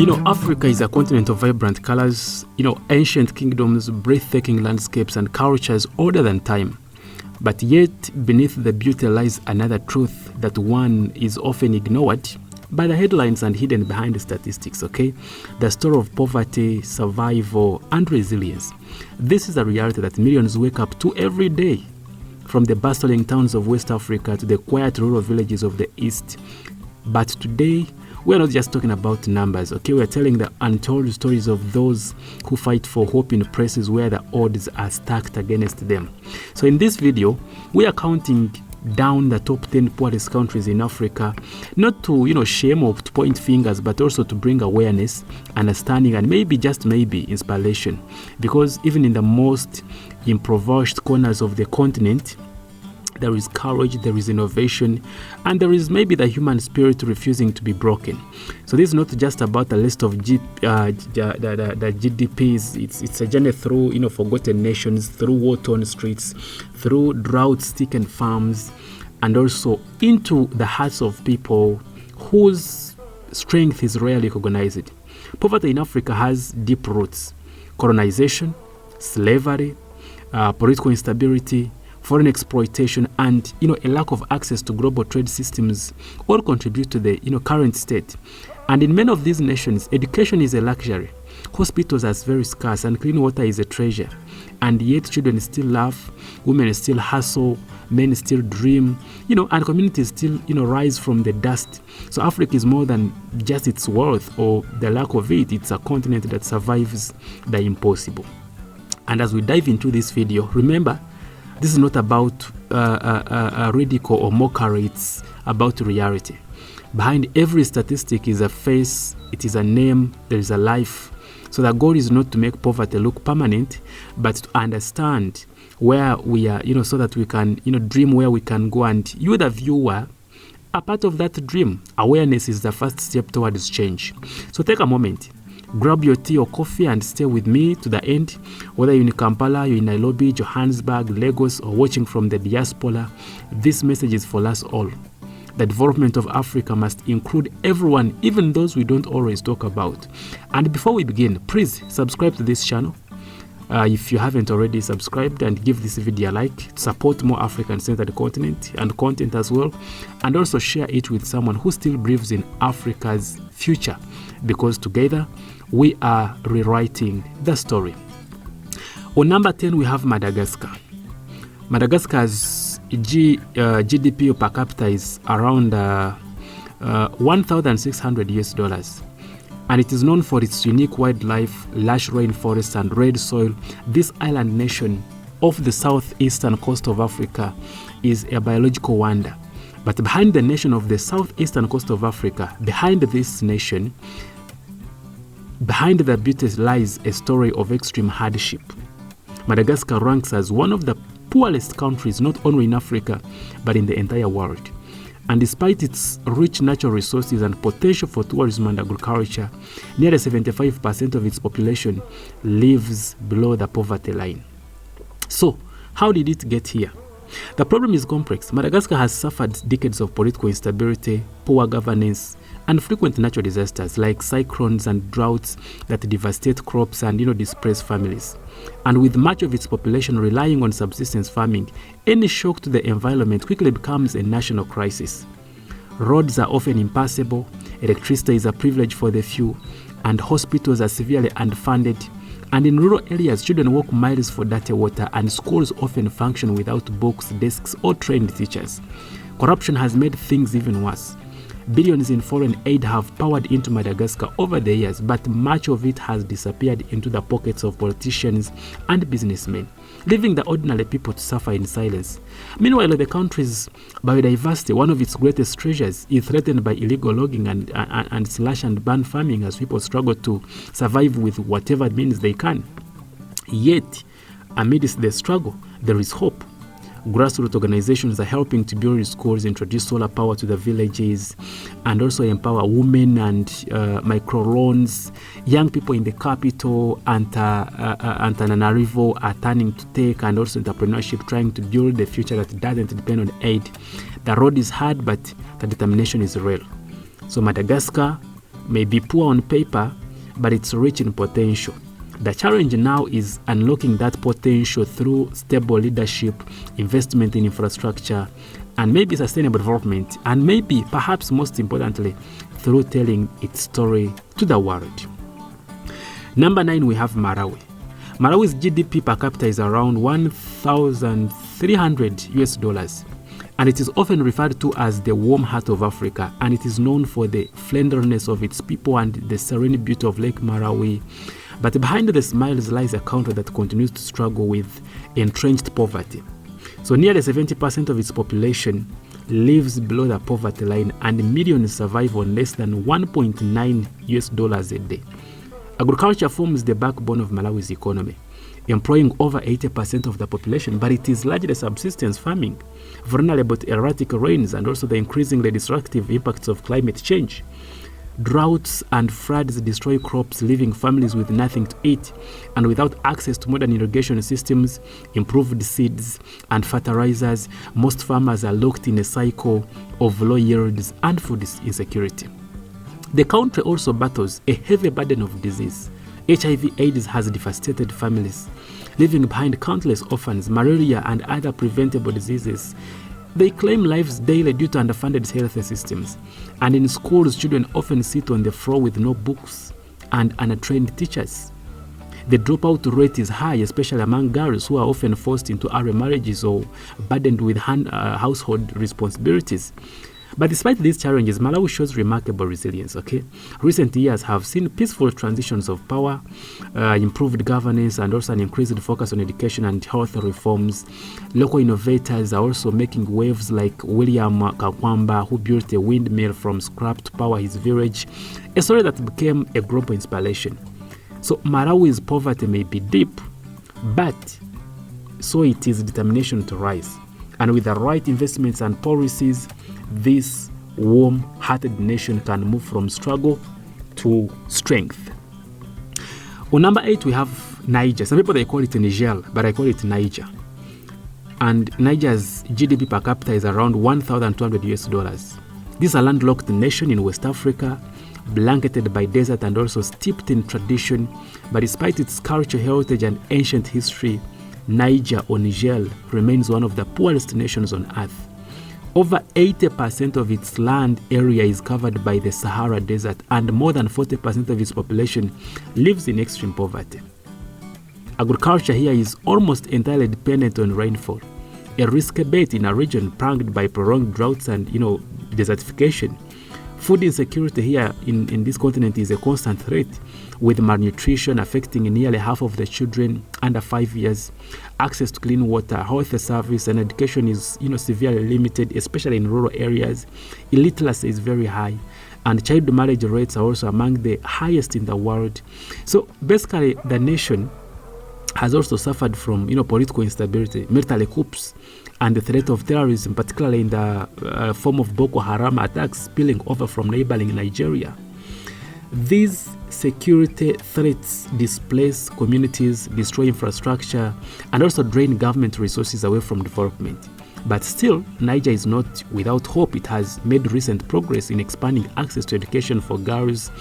Africa is a continent of vibrant colors, ancient kingdoms, breathtaking landscapes, and cultures older than time. But yet, beneath the beauty lies another truth that one is often ignored by the headlines and hidden behind the statistics, okay? The story of poverty, survival, and resilience. This is a reality that millions wake up to every day, from the bustling towns of West Africa to the quiet rural villages of the East. But today, we're not just talking about numbers, okay? We're telling the untold stories of those who fight for hope in places where the odds are stacked against them. So in this video, we are counting down the top 10 poorest countries in Africa, not to, shame or to point fingers, but also to bring awareness, understanding, and maybe, just maybe, inspiration. Because even in the most impoverished corners of the continent, there is courage, there is innovation, and there is maybe the human spirit refusing to be broken. So this is not just about a list of the GDPs. It's a journey through forgotten nations, through war-torn streets, through drought-stricken farms, and also into the hearts of people whose strength is rarely recognized. Poverty in Africa has deep roots: colonization, slavery, political instability, foreign exploitation, and a lack of access to global trade systems all contribute to the current state. And in many of these nations, education is a luxury, hospitals are very scarce, and clean water is a treasure. And yet children still laugh, women still hustle, men still dream, and communities still rise from the dust. So Africa is more than just its wealth or the lack of it. It's a continent that survives the impossible. And as we dive into this video, remember, this is not about ridicule or mockery, it's about reality. Behind every statistic is a face, it is a name, there is a life. So the goal is not to make poverty look permanent, but to understand where we are, so that we can, dream where we can go. And you, the viewer, are part of that dream. Awareness is the first step towards change. So take a moment. Grab your tea or coffee and stay with me to the end. Whether you're in Kampala, you're in Nairobi, Johannesburg, Lagos, or watching from the diaspora, this message is for us all. The development of Africa must include everyone, even those we don't always talk about. And before we begin, please subscribe to this channel if you haven't already subscribed, and give this video a like to support more African-centered continent and content as well. And also share it with someone who still believes in Africa's future, because together we are rewriting the story. On number 10, we have Madagascar. Madagascar's GDP per capita is around $1,600, and it is known for its unique wildlife, lush rainforests, and red soil. This island nation off the southeastern coast of Africa is a biological wonder. But behind the nation of the southeastern coast of Africa, behind this nation, behind the beauty lies a story of extreme hardship. Madagascar ranks as one of the poorest countries not only in Africa, but in the entire world. And despite its rich natural resources and potential for tourism and agriculture, nearly 75% of its population lives below the poverty line. So, how did it get here? The problem is complex. Madagascar has suffered decades of political instability, poor governance, and frequent natural disasters like cyclones and droughts that devastate crops and displace families. And with much of its population relying on subsistence farming, any shock to the environment quickly becomes a national crisis. Roads are often impassable, electricity is a privilege for the few, and hospitals are severely underfunded. And in rural areas, children walk miles for dirty water, and schools often function without books, desks, or trained teachers. Corruption has made things even worse. Billions in foreign aid have poured into Madagascar over the years, but much of it has disappeared into the pockets of politicians and businessmen, leaving the ordinary people to suffer in silence. Meanwhile, the country's biodiversity, one of its greatest treasures, is threatened by illegal logging and slash and burn farming as people struggle to survive with whatever means they can. Yet, amidst the struggle, there is hope. Grassroots organizations are helping to build schools, introduce solar power to the villages, and also empower women and microloans. Young people in the capital and Antananarivo are turning to tech and also entrepreneurship, trying to build a future that doesn't depend on aid. The road is hard, but the determination is real. So Madagascar may be poor on paper, but it's rich in potential. The challenge now is unlocking that potential through stable leadership, investment in infrastructure, and maybe sustainable development, and maybe, perhaps most importantly, through telling its story to the world. Number 9, we have Malawi. Malawi's GDP per capita is around $1,300, and it is often referred to as the warm heart of Africa, and it is known for the friendliness of its people and the serene beauty of Lake Malawi. But behind the smiles lies a country that continues to struggle with entrenched poverty. So nearly 70% of its population lives below the poverty line, and millions survive on less than $1.9 a day. Agriculture forms the backbone of Malawi's economy, employing over 80% of the population, but it is largely subsistence farming, vulnerable to erratic rains and also the increasingly destructive impacts of climate change. Droughts and floods destroy crops, leaving families with nothing to eat, and without access to modern irrigation systems, improved seeds, and fertilizers, most farmers are locked in a cycle of low yields and food insecurity. The country also battles a heavy burden of disease. HIV/AIDS has devastated families, leaving behind countless orphans, malaria, and other preventable diseases. They claim lives daily due to underfunded health systems, and in schools, children often sit on the floor with no books and untrained teachers. The dropout rate is high, especially among girls who are often forced into early marriages or burdened with household responsibilities. But despite these challenges, Malawi shows remarkable resilience. Recent years have seen peaceful transitions of power, improved governance, and also an increased focus on education and health reforms. Local innovators are also making waves, like William Kakwamba, who built a windmill from scrap to power his village, a story that became a global inspiration. So Malawi's poverty may be deep, but so it is determination to rise. And with the right investments and policies, this warm-hearted nation can move from struggle to strength. On number 8, we have Niger. Some people, they call it Niger, but I call it Niger. And Niger's GDP per capita is around $1,200. This is a landlocked nation in West Africa, blanketed by desert and also steeped in tradition. But despite its cultural heritage and ancient history, Niger, or Niger, remains one of the poorest nations on earth. Over 80% of its land area is covered by the Sahara Desert, and more than 40% of its population lives in extreme poverty. Agriculture here is almost entirely dependent on rainfall, a risky bet in a region plagued by prolonged droughts and desertification. Food insecurity here in this continent is a constant threat, with malnutrition affecting nearly half of the children under 5 years. Access to clean water, health service, and education is severely limited, especially in rural areas. Illiteracy is very high, and child marriage rates are also among the highest in the world. So basically, the nation has also suffered from political instability, military coups, and the threat of terrorism, particularly in the form of Boko Haram attacks spilling over from neighboring Nigeria. These security threats displace communities, destroy infrastructure, and also drain government resources away from development. But still, Niger is not without hope. It has made recent progress in expanding access to education for girls,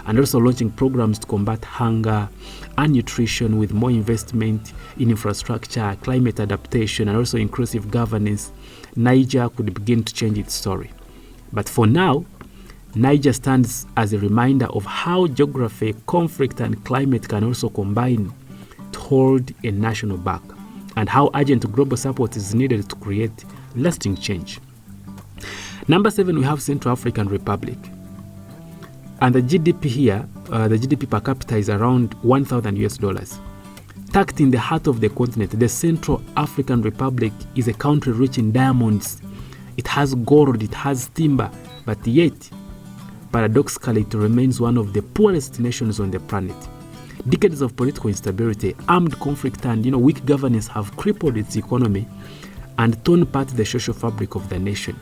and also launching programs to combat hunger and nutrition. With more investment in infrastructure, climate adaptation, and also inclusive governance, Niger could begin to change its story. But for now, Niger stands as a reminder of how geography, conflict, and climate can also combine to hold a national back, and how urgent global support is needed to create lasting change. Number 7, we have Central African Republic. And the GDP here, the GDP per capita is around $1,000. Tucked in the heart of the continent, the Central African Republic is a country rich in diamonds. It has gold, it has timber, but yet, paradoxically, it remains one of the poorest nations on the planet. Decades of political instability, armed conflict, and weak governance have crippled its economy and torn apart the social fabric of the nation.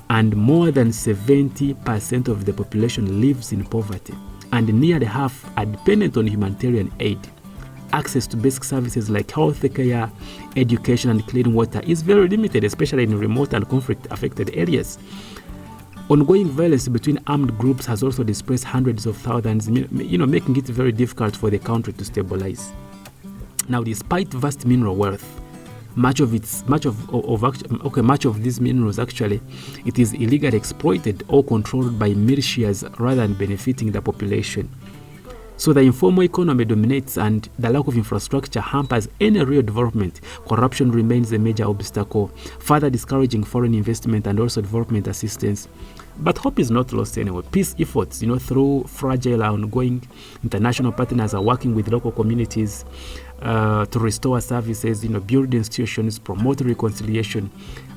And more than 70% of the population lives in poverty, and nearly half are dependent on humanitarian aid. Access to basic services like health care, education, and clean water is very limited, especially in remote and conflict-affected areas. Ongoing violence between armed groups has also displaced hundreds of thousands, making it very difficult for the country to stabilize. Now, despite vast mineral wealth, much of these minerals actually, it is illegally exploited or controlled by militias rather than benefiting the population. So the informal economy dominates, and the lack of infrastructure hampers any real development. Corruption remains a major obstacle, further discouraging foreign investment and also development assistance. But hope is not lost anyway. Peace efforts, through fragile and ongoing, international partners are working with local communities to restore services, build institutions, promote reconciliation.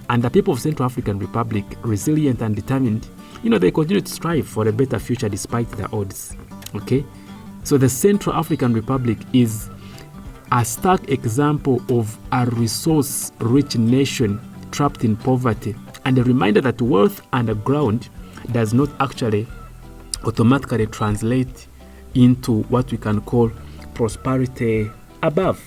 And the people of Central African Republic, resilient and determined, they continue to strive for a better future despite the odds. Okay? So the Central African Republic is a stark example of a resource-rich nation trapped in poverty, and a reminder that wealth underground does not actually automatically translate into what we can call prosperity above.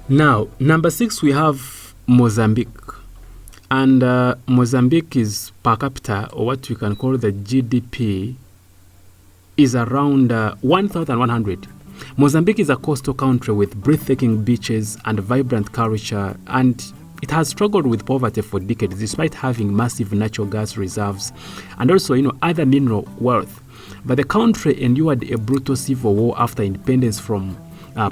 Now, number 6, we have Mozambique. And Mozambique is per capita, or what we can call the GDP, is around 1,100. Mozambique is a coastal country with breathtaking beaches and vibrant culture, and it has struggled with poverty for decades despite having massive natural gas reserves and also, other mineral wealth. But the country endured a brutal civil war after independence from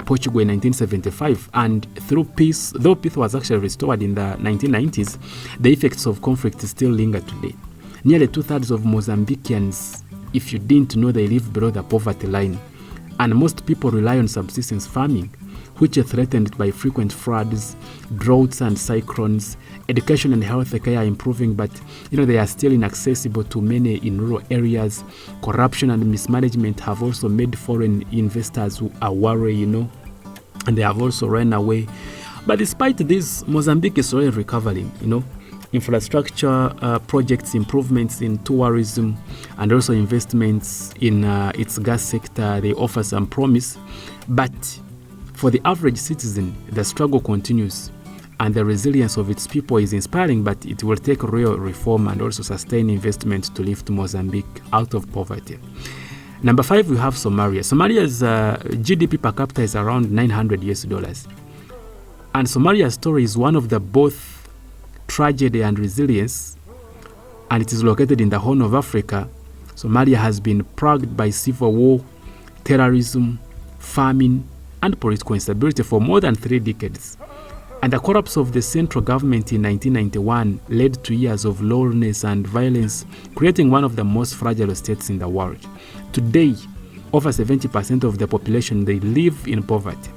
Portugal in 1975, and though peace was actually restored in the 1990s, the effects of conflict still linger today. Nearly 2/3 of Mozambicans, if you didn't know, they live below the poverty line, and most people rely on subsistence farming, which are threatened by frequent floods, droughts and cyclones. Education and health care are improving, but they are still inaccessible to many in rural areas. Corruption and mismanagement have also made foreign investors who are worried, and they have also run away. But despite this, Mozambique is really recovering, Infrastructure projects, improvements in tourism, and also investments in its gas sector, they offer some promise. But for the average citizen, the struggle continues, and the resilience of its people is inspiring, but it will take real reform and also sustained investment to lift Mozambique out of poverty. Number 5, we have Somalia. Somalia's GDP per capita is around $900. And Somalia's story is one of the both tragedy and resilience, and it is located in the Horn of Africa. Somalia has been plagued by civil war, terrorism, famine, and political instability for more than 3 decades. And the collapse of the central government in 1991 led to years of lawlessness and violence, creating one of the most fragile states in the world. Today, over 70% of the population, they live in poverty.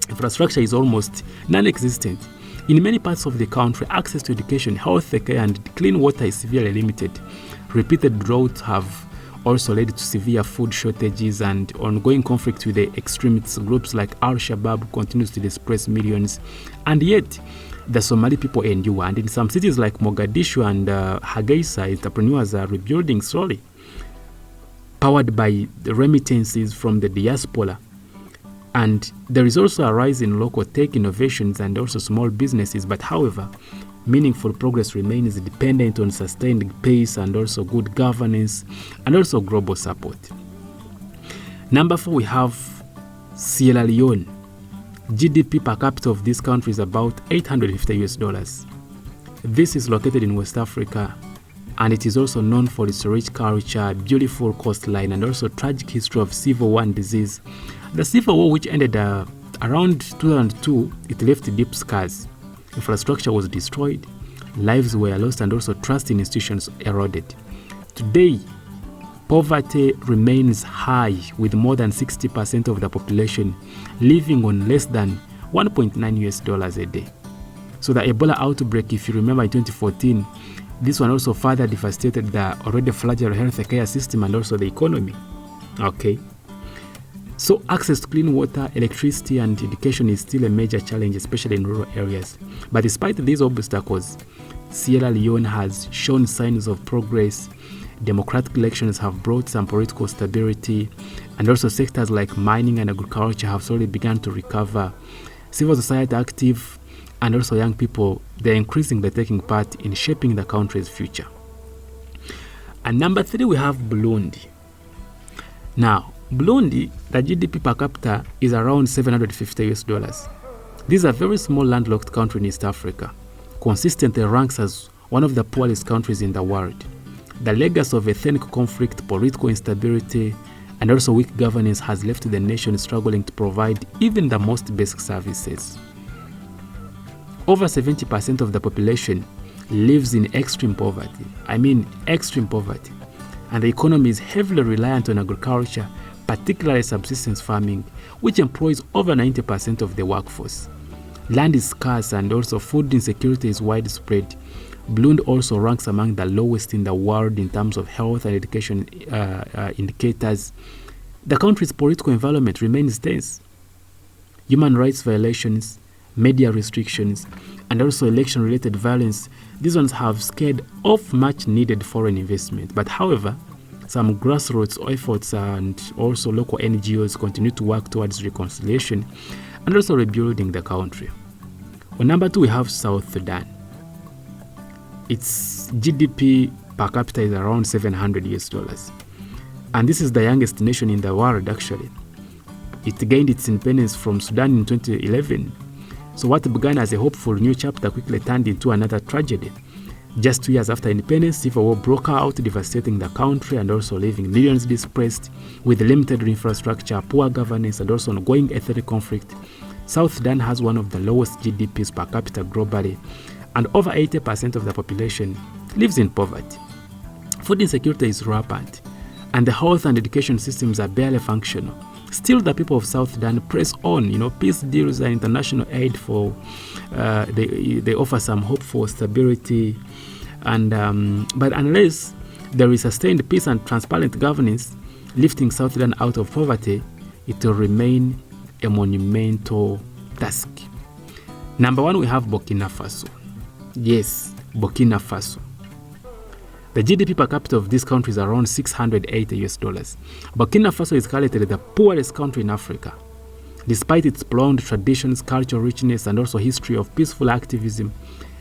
Infrastructure is almost non-existent. In many parts of the country, access to education, health care, and clean water is severely limited. Repeated droughts have also led to severe food shortages, and ongoing conflict with the extremist groups like Al-Shabaab continues to displace millions. And yet, the Somali people endure. And in some cities like Mogadishu and Hargeisa, entrepreneurs are rebuilding slowly, powered by the remittances from the diaspora. And there is also a rise in local tech innovations and also small businesses. But however, meaningful progress remains dependent on sustained pace and also good governance and also global support. Number 4, we have Sierra Leone. GDP per capita of this country is about $850. This is located in West Africa, and it is also known for its rich culture, beautiful coastline, and also tragic history of civil war and disease. The civil war, which ended around 2002, it left deep scars. Infrastructure was destroyed, lives were lost, and also trust in institutions eroded. Today, poverty remains high, with more than 60% of the population living on less than $1.9 a day. So the Ebola outbreak, if you remember in 2014, this one also further devastated the already fragile health care system and also the economy. Okay. So access to clean water, electricity, and education is still a major challenge, especially in rural areas. But despite these obstacles, Sierra Leone has shown signs of progress. Democratic elections have brought some political stability, and also sectors like mining and agriculture have slowly begun to recover. Civil society active and also young people, they're increasingly taking part in shaping the country's future. And number 3, we have Burundi. Now, Burundi, the GDP per capita is around $750. This is a very small landlocked country in East Africa, consistently ranks as one of the poorest countries in the world. The legacy of ethnic conflict, political instability, and also weak governance has left the nation struggling to provide even the most basic services. Over 70% of the population lives in extreme poverty. I mean extreme poverty. And the economy is heavily reliant on agriculture, particularly subsistence farming, which employs over 90% of the workforce. Land is scarce and also food insecurity is widespread. Burundi also ranks among the lowest in the world in terms of health and education indicators. The country's political environment remains tense. Human rights violations, media restrictions, and also election-related violence, these ones have scared off much-needed foreign investment. But however, some grassroots efforts and also local NGOs continue to work towards reconciliation and also rebuilding the country. On number 2, we have South Sudan. Its GDP per capita is around $700. And this is the youngest nation in the world, actually. It gained its independence from Sudan in 2011. So what began as a hopeful new chapter quickly turned into another tragedy. Just 2 years after independence, civil war broke out, devastating the country and also leaving millions displaced with limited infrastructure, poor governance, and also ongoing ethnic conflict. South Sudan has one of the lowest GDPs per capita globally, and over 80% of the population lives in poverty. Food insecurity is rampant, and the health and education systems are barely functional. Still, the people of South Sudan press on. Peace deals and international aid for they offer some hope for stability, and but unless there is sustained peace and transparent governance, lifting South Sudan out of poverty, it will remain a monumental task. Number 1, we have Burkina Faso. Yes, Burkina Faso. The GDP per capita of this country is around $680. Burkina Faso is currently the poorest country in Africa. Despite its prolonged traditions, cultural richness, and also history of peaceful activism,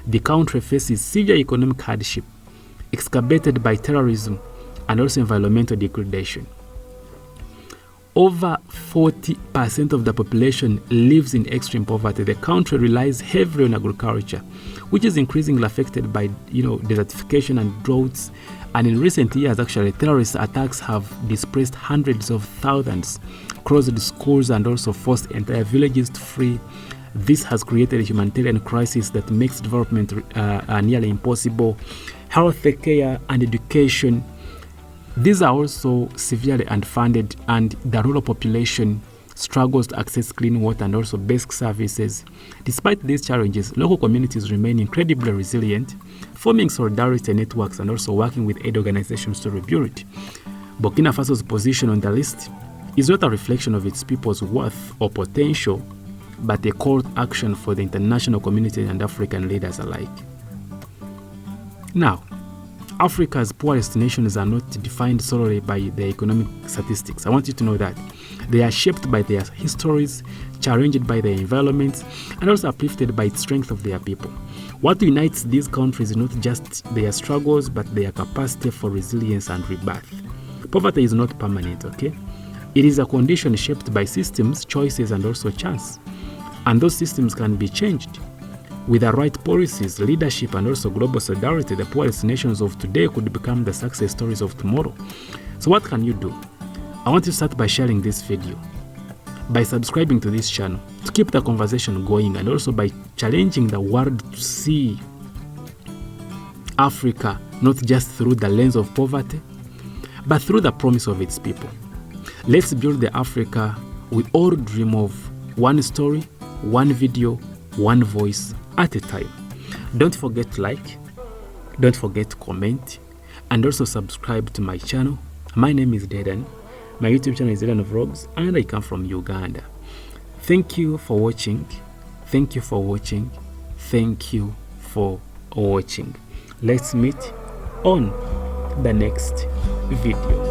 the country faces severe economic hardship, exacerbated by terrorism and also environmental degradation. Over 40% of the population lives in extreme poverty. The country relies heavily on agriculture, which is increasingly affected by desertification and droughts. And in recent years, actually, terrorist attacks have displaced hundreds of thousands, closed schools, and also forced entire villages to flee. This has created a humanitarian crisis that makes development nearly impossible. Health care and education, these are also severely underfunded, and the rural population struggles to access clean water and also basic services. Despite these challenges, local communities remain incredibly resilient, forming solidarity networks and also working with aid organizations to rebuild. Burkina Faso's position on the list is not a reflection of its people's worth or potential, but a call to action for the international community and African leaders alike. Now, Africa's poorest nations are not defined solely by their economic statistics. I want you to know that. They are shaped by their histories, challenged by their environments, and also uplifted by the strength of their people. What unites these countries is not just their struggles, but their capacity for resilience and rebirth. Poverty is not permanent, okay? It is a condition shaped by systems, choices, and also chance. And those systems can be changed. With the right policies, leadership, and also global solidarity, the poorest nations of today could become the success stories of tomorrow. So what can you do? I want you to start by sharing this video, by subscribing to this channel to keep the conversation going, and also by challenging the world to see Africa not just through the lens of poverty, but through the promise of its people. Let's build the Africa we all dream of, one story, one video, one voice at a time. Don't forget to like, don't forget to comment, and also subscribe to my channel. My name is Dedan. My YouTube channel is Dedan Vlogs, and I come from Uganda. Thank you for watching. Thank you for watching. Thank you for watching. Let's meet on the next video.